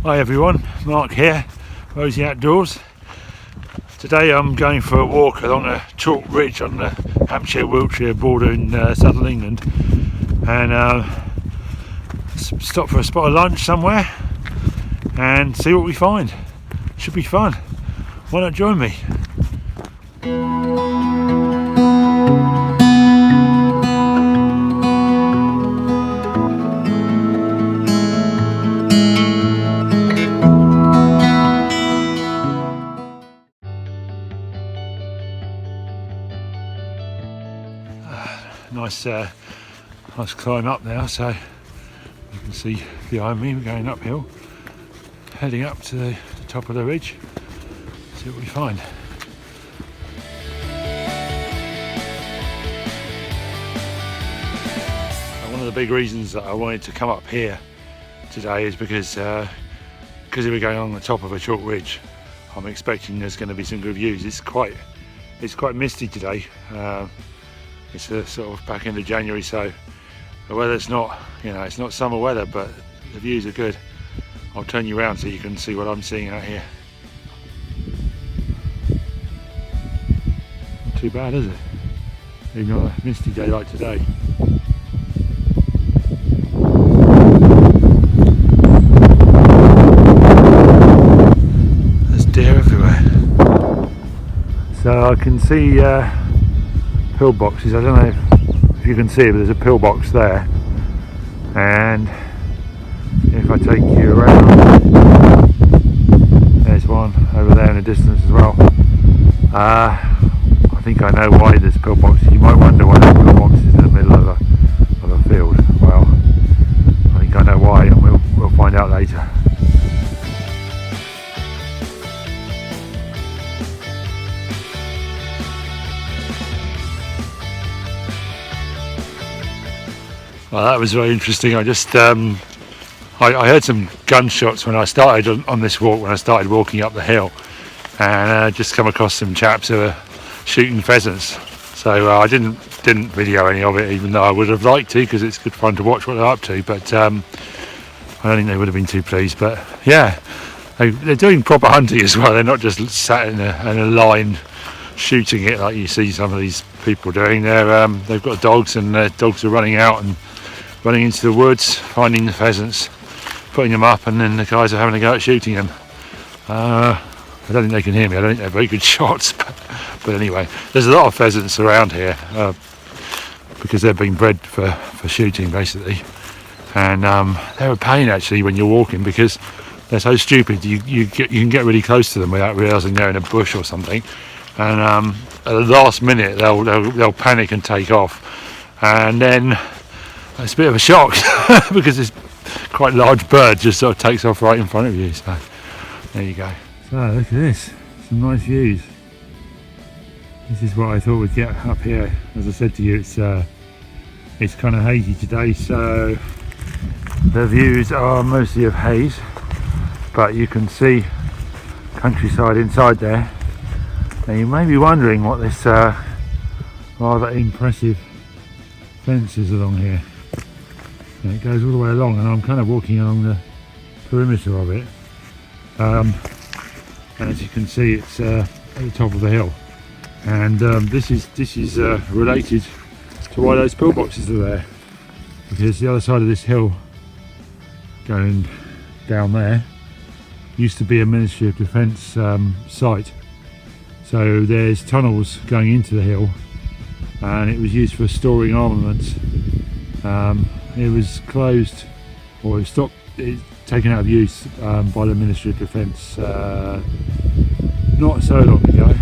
Hi everyone, Mark here, Rosy Outdoors. Today I'm going for a walk along a chalk ridge on the Hampshire Wiltshire border in southern England, and stop for a spot of lunch somewhere and see what we find. Should be fun. Why not join me? Nice climb up now, so you can see behind me we're going uphill, heading up to the top of the ridge, see what we find. One of the big reasons that I wanted to come up here today is because we're going on the top of a chalk ridge. I'm expecting there's going to be some good views. It's quite misty today. It's sort of back into January, so the weather's not, it's not summer weather, but the views are good. I'll turn you around so you can see what I'm seeing out here. Not too bad, is it? Even on a misty day like today. There's deer everywhere. So I can see pillboxes. I don't know if you can see it, but there's a pillbox there, and if I take you around, there's one over there in the distance as well. I think I know why there's pillboxes. You might wonder why there's pillboxes in the middle of a field. Well, I think I know why, and we'll find out later. Well, that was very interesting. I just I heard some gunshots when I started on this walk, when I started walking up the hill, and I just come across some chaps who were shooting pheasants. So I didn't video any of it, even though I would have liked to, because it's good fun to watch what they're up to, but I don't think they would have been too pleased. But yeah, they're doing proper hunting as well. They're not just sat in a line shooting it like you see some of these people doing. They've got dogs, and their dogs are running out and running into the woods, finding the pheasants, putting them up, and then the guys are having a go at shooting them. I don't think they can hear me. I don't think they're very good shots, but anyway, there's a lot of pheasants around here because they've been bred for shooting basically, and they're a pain actually when you're walking, because they're so stupid. You can get really close to them without realising they're in a bush or something, and at the last minute they'll panic and take off, and then it's a bit of a shock because this quite large bird just sort of takes off right in front of you. So there you go. So look at this, some nice views. This is what I thought we'd get up here. As I said to you, it's kind of hazy today, so the views are mostly of haze, but you can see countryside inside there. Now you may be wondering what this rather impressive fence is along here. And it goes all the way along, and I'm kind of walking along the perimeter of it, and as you can see, it's at the top of the hill, and this is related to why those pillboxes are there, because the other side of this hill going down there used to be a Ministry of Defence site. So there's tunnels going into the hill, and it was used for storing armaments. It was closed, or it was stopped, taken out of use by the Ministry of Defence not so long ago.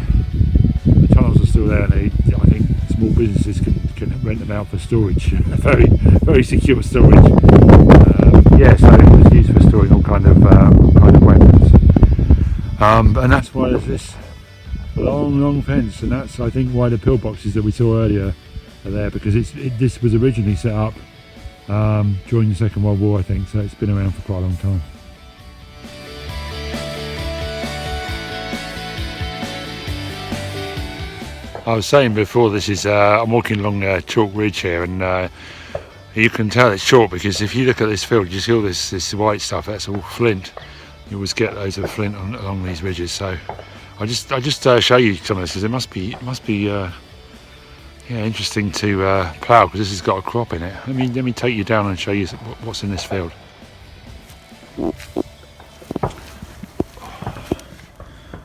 The tunnels are still there, and I think small businesses can rent them out for storage, very, very secure storage. Yeah, so it was used for storing all kind of weapons, and that's why there's this long fence, and that's, I think, why the pillboxes that we saw earlier are there, because this was originally set up during the Second World War, I think, so it's been around for quite a long time. I was saying before, this is I'm walking along chalk ridge here, and you can tell it's chalk because if you look at this field, you see all this white stuff. That's all flint. you always get loads of flint along these ridges. So I just show you some of this because it must be yeah, interesting to plough, because this has got a crop in it. Let me take you down and show you what's in this field.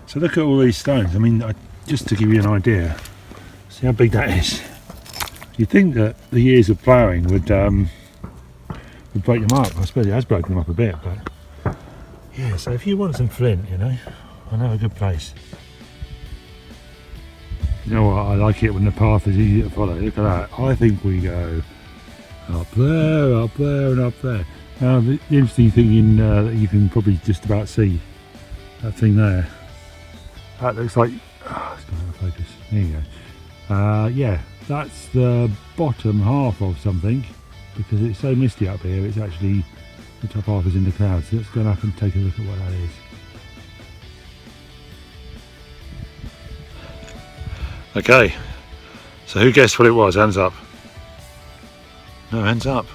So look at all these stones. I mean, just to give you an idea, see how big that is. You'd think that the years of ploughing would break them up. I suppose it has broken them up a bit, but yeah. So if you want some flint, you know, I know a good place. You know what? I like it when the path is easy to follow. Look at that. I think we go up there, and up there. Now the interesting thing that you can probably just about see that thing there. That looks like, oh, it's not going to focus. There you go. Yeah, that's the bottom half of something, because it's so misty up here. It's actually, the top half is in the clouds. So let's go up and take a look at what that is. Okay, so who guessed what it was? Hands up. No hands up.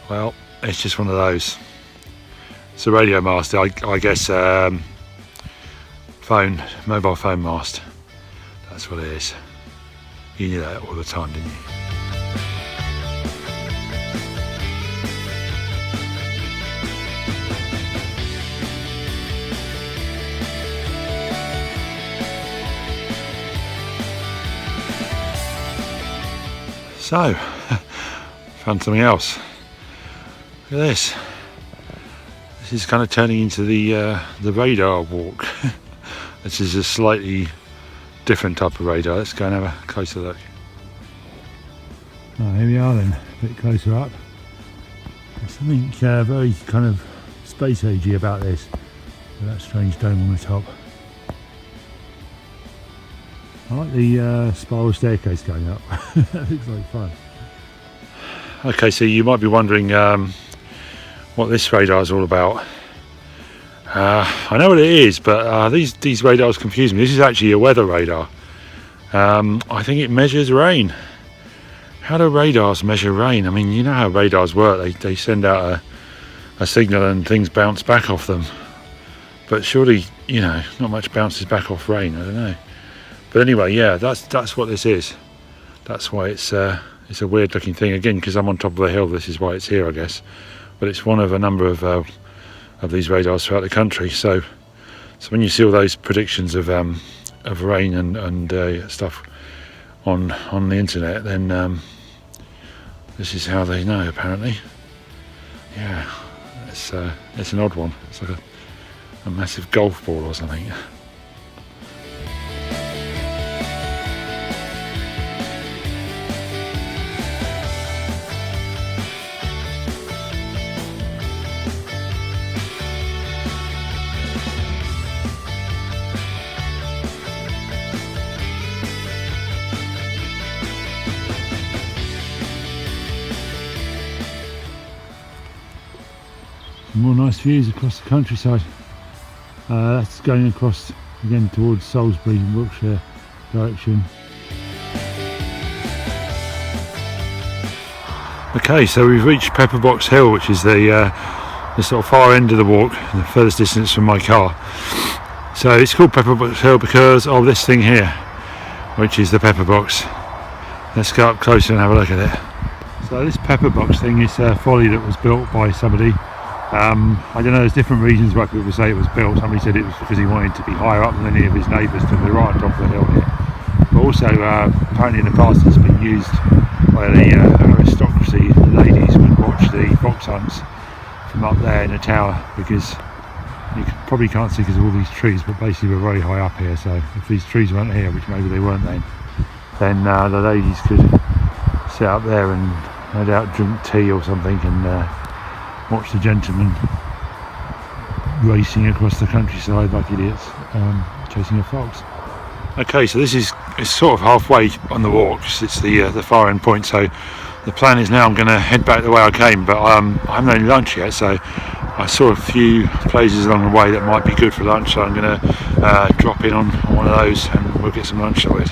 Well, it's just one of those. It's a radio mast, I guess. Mobile phone mast. That's what it is. You knew that all the time, didn't you? So, found something else. Look at this. This is kind of turning into the radar walk. This is a slightly different type of radar. Let's go and have a closer look. Oh, here we are then, a bit closer up. There's something very kind of space agey about this, with that strange dome on the top. I like the spiral staircase going up. That looks like fun. Okay, so you might be wondering what this radar is all about. I know what it is, but these radars confuse me. This is actually a weather radar. I think it measures rain. How do radars measure rain? I mean, you know how radars work. They send out a signal and things bounce back off them. But surely, you know, not much bounces back off rain. I don't know. But anyway, yeah, that's what this is. That's why it's a weird looking thing. Again, because I'm on top of a hill, this is why it's here, I guess. But it's one of a number of these radars throughout the country. So when you see all those predictions of rain and stuff on the internet, then this is how they know, apparently. Yeah, it's an odd one. It's like a massive golf ball or something. More nice views across the countryside. That's going across again towards Salisbury, Wiltshire direction. Okay, so we've reached Pepperbox Hill, which is the sort of far end of the walk, the furthest distance from my car. So it's called Pepperbox Hill because of this thing here, which is the pepperbox. Let's go up closer and have a look at it. So this pepperbox thing is a folly that was built by somebody. I don't know, there's different reasons why people say it was built. Somebody said it was because he wanted to be higher up than any of his neighbours, to the right on top of the hill here. But also, apparently in the past it's been used by the aristocracy. The ladies would watch the fox hunts from up there in the tower, because you probably can't see because of all these trees, but basically we're very high up here. So if these trees weren't here, which maybe they weren't then the ladies could sit up there and no doubt drink tea or something and watch the gentlemen racing across the countryside like idiots, chasing a fox. Okay, so this is sort of halfway on the walk. It's the far end point. So the plan is now I'm going to head back the way I came, but I haven't had any lunch yet. So I saw a few places along the way that might be good for lunch. So I'm going to drop in on one of those and we'll get some lunch sorted.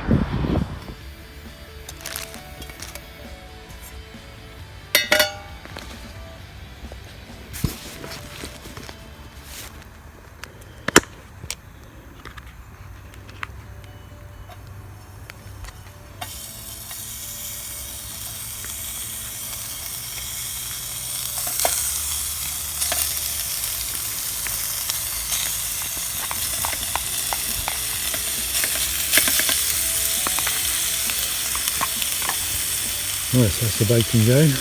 Right, so that's the bacon going.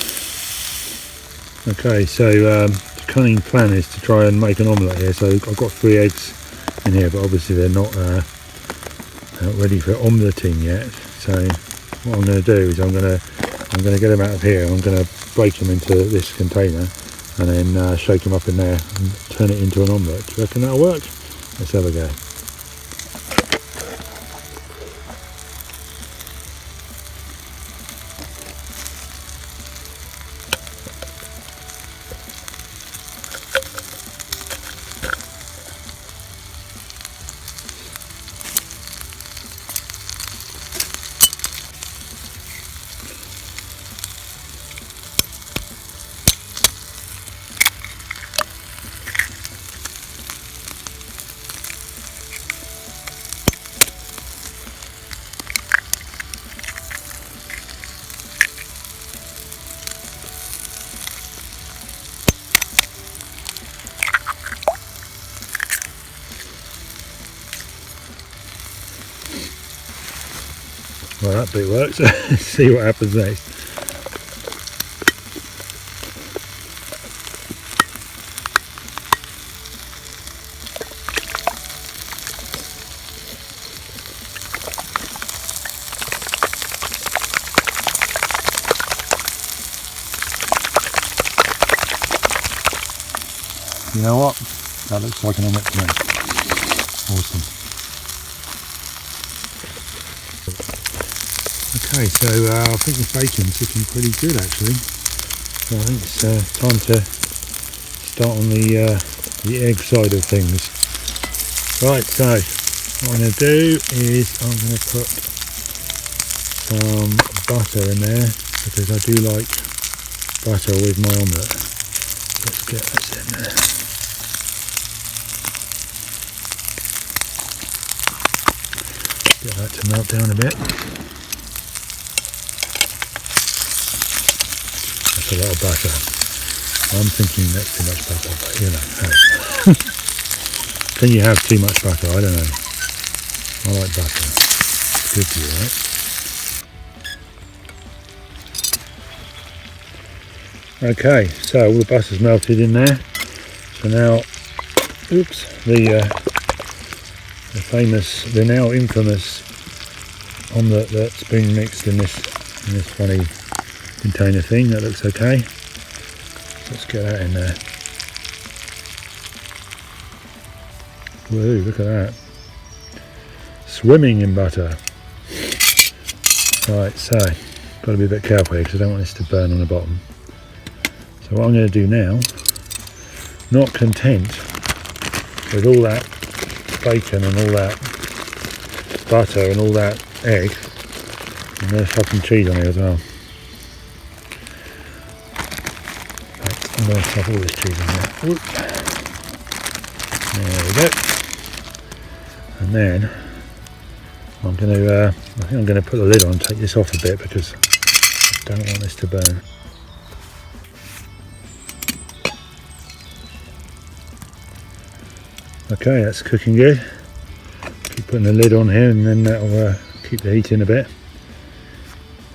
Okay, so the cunning plan is to try and make an omelette here. So I've got 3 eggs in here, but obviously they're not ready for omeleting yet. So what I'm going to do is I'm going to get them out of here. I'm going to break them into this container and then shake them up in there and turn it into an omelette. Do you reckon that'll work? Let's have a go. Well, that bit works. Let's see what happens next. You know what? That looks like an omelette to me. Awesome. Okay, so I think the bacon's looking pretty good actually. So I think it's time to start on the egg side of things. Right, so what I'm going to do is I'm going to put some butter in there because I do like butter with my omelette. Let's get this in there. Get that to melt down a bit. That's a lot of butter. I'm thinking that's too much butter, but you know, hey. Can you have too much butter? I don't know. I like butter. It's good for you, right? Okay, so all the butter's melted in there. So now, oops, the now infamous omelette that's been mixed in this funny container thing. That looks okay. Let's get that in there. Woohoo, look at that. Swimming in butter. Right, so got to be a bit careful here because I don't want this to burn on the bottom. So what I'm going to do now, not content with all that bacon and all that butter and all that egg, I'm going to chuck some cheese on here as well. I'm going to chuck all this cheese on there. Whoop. There we go. And then I'm going to, I think I'm going to put the lid on and take this off a bit because I don't want this to burn. Okay, that's cooking good. Keep putting the lid on here and then that'll keep the heat in a bit.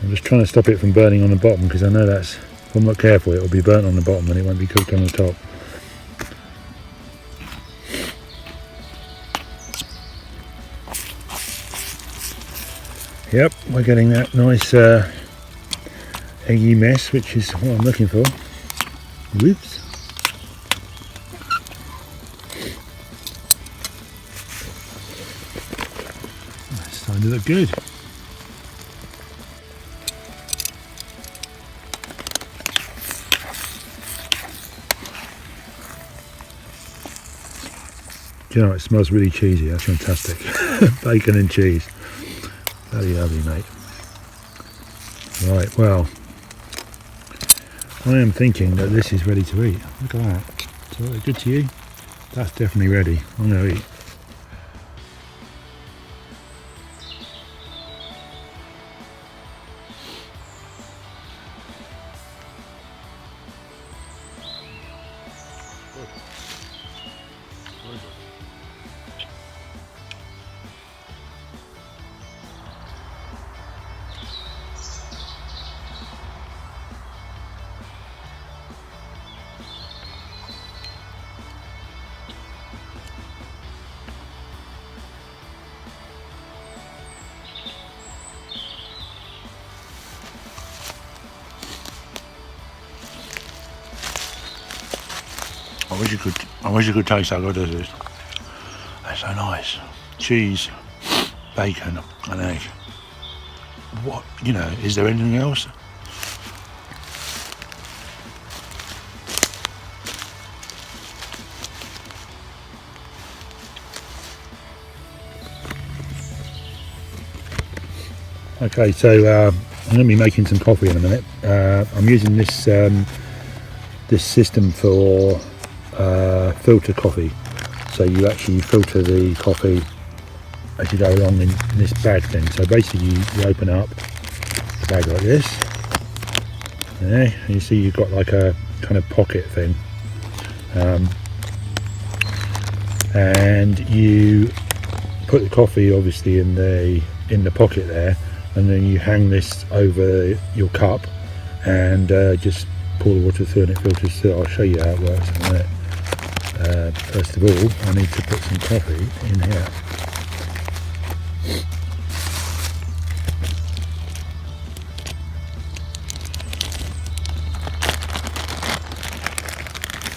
I'm just trying to stop it from burning on the bottom because I know that's, if I'm not careful, it will be burnt on the bottom and it won't be cooked on the top. Yep, we're getting that nice eggy mess, which is what I'm looking for. Whoops. That's starting to look good. Do you know, it smells really cheesy. That's fantastic. Bacon and cheese. Very lovely, mate. Right, well, I am thinking that this is ready to eat. Look at that. Is that good to you? That's definitely ready. I'm going to eat. I wish you could taste how good this is. It's so nice. Cheese, bacon, and egg. What, you know, is there anything else? Okay, so I'm going to be making some coffee in a minute. I'm using this this system for filter coffee. So you actually filter the coffee as you go along in this bag thing. So basically you open up the bag like this. Yeah, and you see you've got like a kind of pocket thing. And you put the coffee obviously in the pocket there, and then you hang this over your cup and just pour the water through and it filters through. I'll show you how it works in a minute. First of all, I need to put some coffee in here.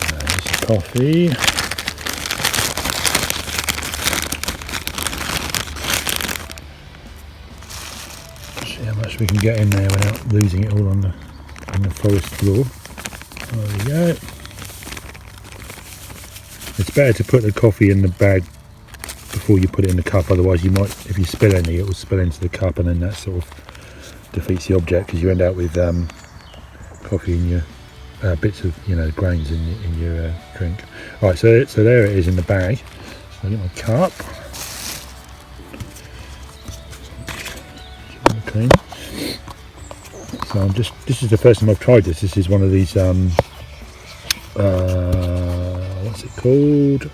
There's coffee. See how much we can get in there without losing it all on the forest floor. There we go. It's better to put the coffee in the bag before you put it in the cup, otherwise you might, if you spill any, it will spill into the cup and then that sort of defeats the object, because you end up with coffee in your bits of, you know, grains in your drink. Alright, so there it is in the bag. So I get my cup. Clean. So this is the first time I've tried this. This is one of these, what's it called?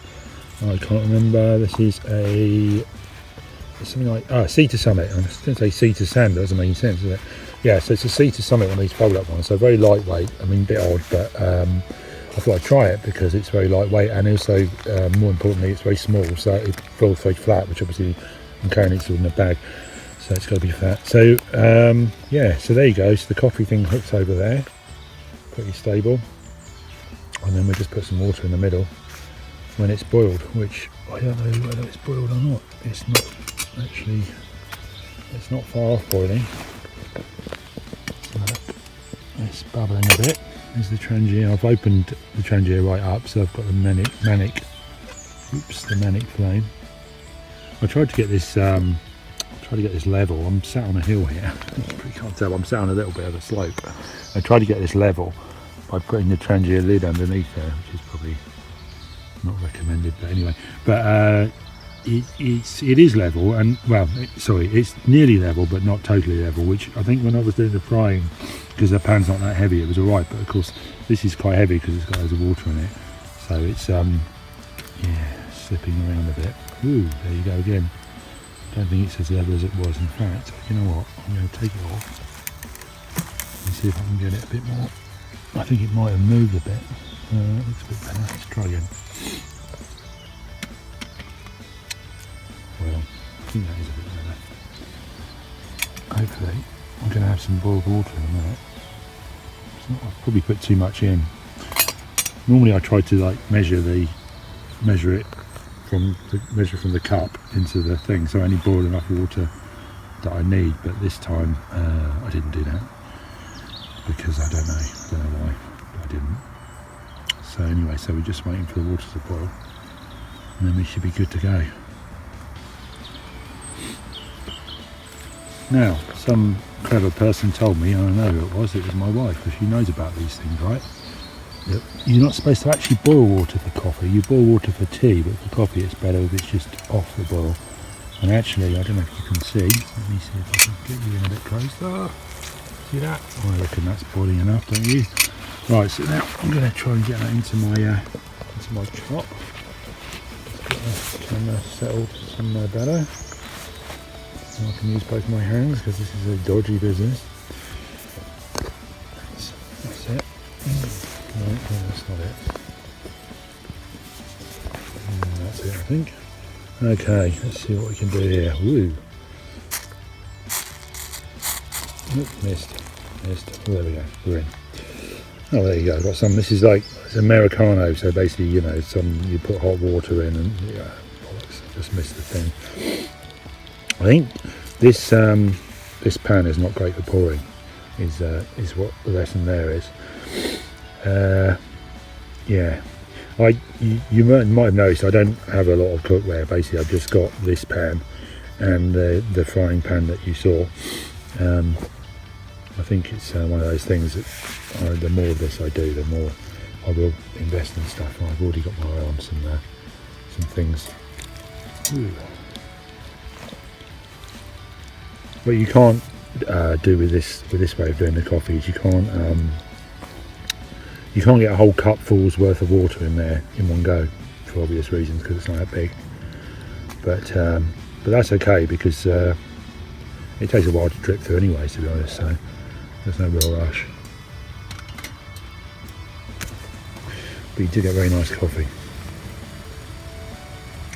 I can't remember. This is something like, Sea to Summit. I was going to say Sea to Sand, that doesn't make any sense, does it? Yeah, so it's a Sea to Summit, one of these fold up ones. So very lightweight. I mean, a bit odd, but I thought I'd try it because it's very lightweight, and also, more importantly, it's very small, so it feels very flat, which obviously I'm carrying it in a bag. So it's got to be fat. So yeah, so there you go. So the coffee thing hooks over there, pretty stable, and then we just put some water in the middle when it's boiled, which I don't know whether it's boiled or not. It's not actually, it's not far off boiling. So it's bubbling a bit. There's the trangia. I've opened the trangia right up, so I've got the manic flame. I tried to get this level. I'm sat on a hill here. You can't tell, I'm sat on a little bit of a slope. I tried to get this level by putting the trangia lid underneath there, which is probably not recommended, but anyway. But it is level, and well, it's nearly level, but not totally level. Which I think when I was doing the frying, because the pan's not that heavy, it was alright. But of course, this is quite heavy because it's got loads of water in it, so it's yeah, slipping around a bit. Ooh, there you go again. Don't think it's as level as it was. In fact, you know what? I'm going to take it off and see if I can get it a bit more. I think it might have moved a bit. It looks a bit better. Let's try again. Well, I think that is a bit better. Hopefully, I'm going to have some boiled water in a minute. I've probably put too much in. Normally, I try to like measure it from the cup into the thing, so I only boil enough water that I need, but this time I didn't do that because I don't know why, but I didn't. So anyway, so we're just waiting for the water to boil and then we should be good to go. Now, some clever person told me, and I know who it was my wife, because she knows about these things, right? You're not supposed to actually boil water for coffee. You boil water for tea, but for coffee it's better if it's just off the boil. And actually, I don't know if you can see. Let me see if I can get you in a bit closer. See that? Oh, I reckon that's boiling enough, don't you? Right, so now I'm going to try and get that into my chop. Get the camera settled somewhere better. So I can use both my hands because this is a dodgy business. That's it. No, that's not it. That's it, I think. Okay, let's see what we can do here. Woo! Oop, missed. Oh, there we go. We're in. Oh, there you go. I've got some. This is like it's Americano, so basically, you know, some you put hot water in, and yeah, bollocks, I just missed the thing. I think this this pan is not great for pouring. Is what the lesson there is. Yeah, you might have noticed I don't have a lot of cookware. Basically, I've just got this pan and the frying pan that you saw. I think it's one of those things that the more of this I do, the more I will invest in stuff. I've already got my eye on some things. Ooh. What you can't do with this way of doing the coffee is you can't get a whole cupful's worth of water in there in one go, for obvious reasons, because it's not that big. But that's okay, because it takes a while to drip through anyway, to be honest. So there's no real rush. But you do get very nice coffee.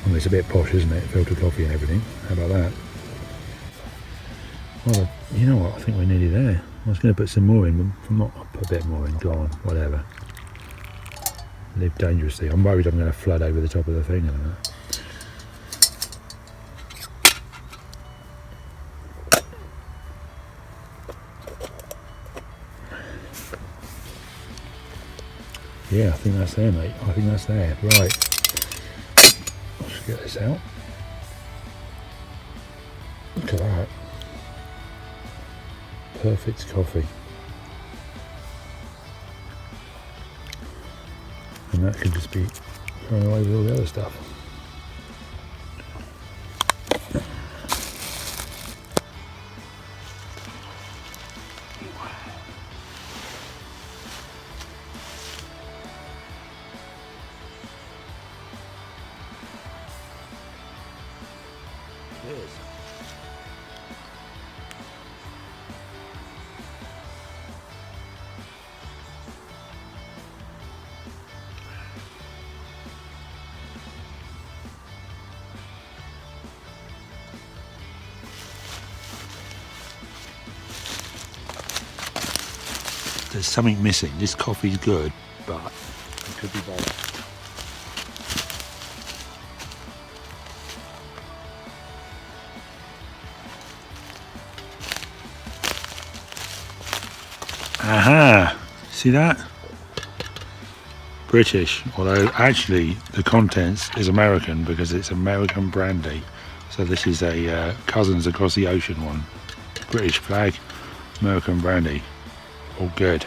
And it's a bit posh, isn't it? Filter coffee and everything. How about that? Well, you know what? I think we're nearly there. I was going to put some more in, but I'm not. I'll put a bit more in. Go on, whatever. Live dangerously. I'm worried I'm going to flood over the top of the thing in a minute. Yeah, I think that's there, mate. I think that's there. Right. Let's get this out. Look at that. Perfect coffee. And that could just be thrown away with all the other stuff. There's something missing. This coffee's good, but it could be better. Aha! See that? British, although actually the contents is American because it's American brandy. So this is a Cousins Across the Ocean one. British flag, American brandy. All good.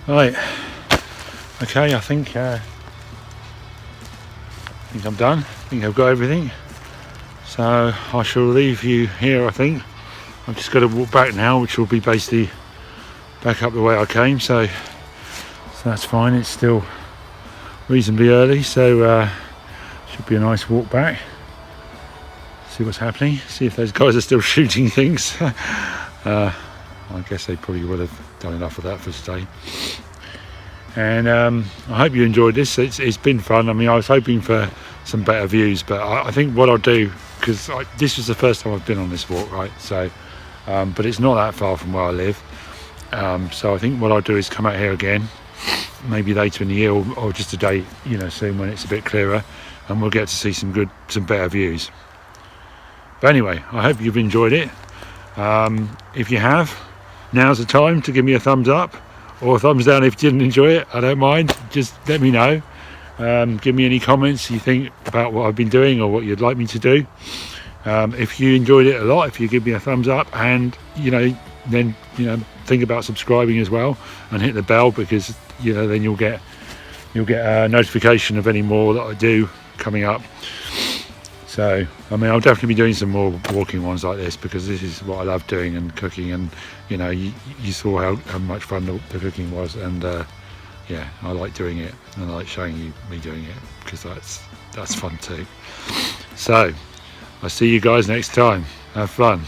Right, okay, I think I'm done. I think I've got everything. So I shall leave you here, I think. I've just got to walk back now, which will be basically back up the way I came, so that's fine. It's still reasonably early, so should be a nice walk back. See what's happening, see if those guys are still shooting things. I guess they probably would have done enough of that for today. And I hope you enjoyed this. It's been fun. I mean, I was hoping for some better views, but I think what I'll do, because this was the first time I've been on this walk, right? So, but it's not that far from where I live. So I think what I'll do is come out here again, maybe later in the year, or just a day, you know, soon when it's a bit clearer, and we'll get to see some better views. But anyway, I hope you've enjoyed it. If you have, now's the time to give me a thumbs up or a thumbs down if you didn't enjoy it. I don't mind, just let me know. Give me any comments you think about what I've been doing or what you'd like me to do. If you enjoyed it a lot, if you give me a thumbs up, and then think about subscribing as well and hit the bell, because then you'll get a notification of any more that I do coming up. So I mean, I'll definitely be doing some more walking ones like this, because this is what I love doing, and cooking, and you saw how much fun the cooking was, and yeah, I like doing it, and I like showing you me doing it, because that's fun too. So I'll see you guys next time. Have fun.